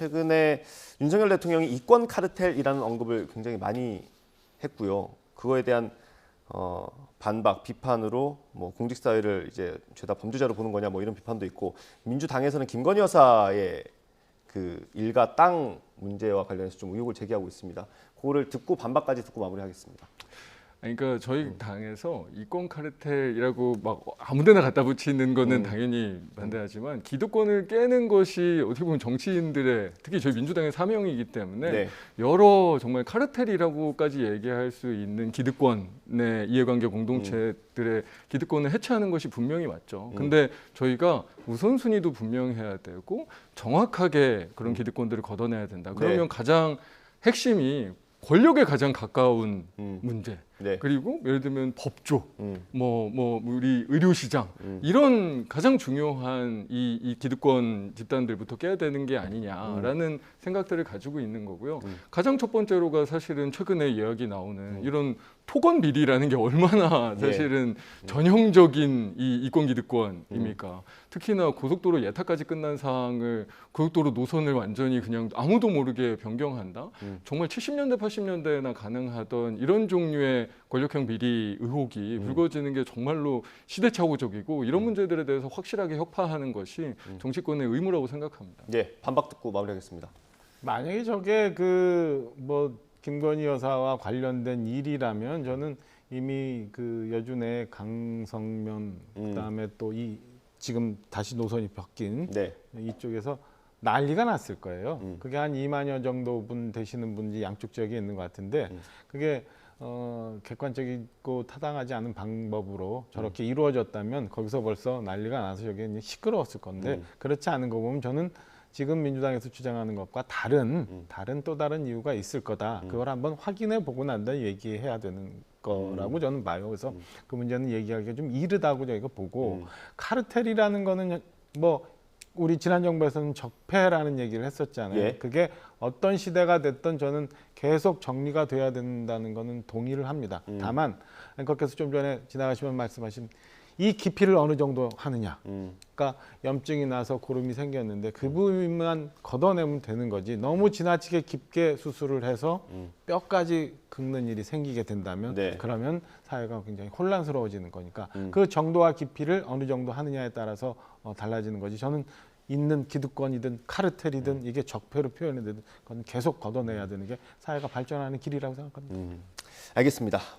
최근에 윤석열 대통령이 이권 카르텔이라는 언급을 굉장히 많이 했고요. 그거에 대한 반박, 비판으로 뭐 공직사회를 이제 죄다 범죄자로 보는 거냐 뭐 이런 비판도 있고, 민주당에서는 김건희 여사의 그 일가 땅 문제와 관련해서 좀 의혹을 제기하고 있습니다. 그거를 듣고 반박까지 듣고 마무리하겠습니다. 그러니까 저희 당에서 이권 카르텔이라고 막 아무데나 갖다 붙이는 거는 당연히 반대하지만, 기득권을 깨는 것이 어떻게 보면 정치인들의, 특히 저희 민주당의 사명이기 때문에 네. 여러 정말 카르텔이라고까지 얘기할 수 있는 기득권의 이해관계 공동체들의 기득권을 해체하는 것이 분명히 맞죠. 근데 저희가 우선순위도 분명해야 되고 정확하게 그런 기득권들을 걷어내야 된다. 그러면 네. 가장 핵심이 권력에 가장 가까운 문제. 네. 그리고 예를 들면 법조, 우리 의료시장, 이런 가장 중요한 이 기득권 집단들부터 깨야 되는 게 아니냐라는 생각들을 가지고 있는 거고요. 가장 첫 번째로가 사실은 최근에 이야기 나오는 이런 토건 비리라는 게 얼마나 사실은 전형적인 이 이권 기득권입니까? 특히나 고속도로 예타까지 끝난 사항을 고속도로 노선을 완전히 그냥 아무도 모르게 변경한다? 정말 70년대, 80년대나 가능하던 이런 종류의 권력형 비리 의혹이 불거지는 게 정말로 시대착오적이고, 이런 문제들에 대해서 확실하게 혁파하는 것이 정치권의 의무라고 생각합니다. 네, 반박 듣고 마무리하겠습니다. 만약에 저게 김건희 여사와 관련된 일이라면 저는 이미 그 여준의 강성면, 그다음에 또 이 지금 다시 노선이 바뀐 네. 이쪽에서 난리가 났을 거예요. 그게 한 2만여 정도 분 되시는 분이 양쪽 지역에 있는 것 같은데, 그게 객관적이고 타당하지 않은 방법으로 저렇게 이루어졌다면 거기서 벌써 난리가 나서 저게 시끄러웠을 건데, 그렇지 않은 거 보면 저는 지금 민주당에서 주장하는 것과 다른 또 다른 이유가 있을 거다. 그걸 한번 확인해 보고 난 다음에 얘기해야 되는 거라고 저는 봐요. 그래서 그 문제는 얘기하기가 좀 이르다고 저희가 보고, 카르텔이라는 거는 뭐 우리 지난 정부에서는 적폐라는 얘기를 했었잖아요. 예. 그게 어떤 시대가 됐든 저는 계속 정리가 돼야 된다는 거는 동의를 합니다. 다만 앵커께서 좀 전에 지나가시면 말씀하신 이 깊이를 어느 정도 하느냐. 그러니까 염증이 나서 고름이 생겼는데 그 부분만 걷어내면 되는 거지, 너무 지나치게 깊게 수술을 해서 뼈까지 긁는 일이 생기게 된다면 네. 그러면 사회가 굉장히 혼란스러워지는 거니까 그 정도와 깊이를 어느 정도 하느냐에 따라서 달라지는 거지. 저는 있는 기득권이든 카르텔이든 이게 적폐로 표현이 되든 그건 계속 걷어내야 되는 게 사회가 발전하는 길이라고 생각합니다. 알겠습니다.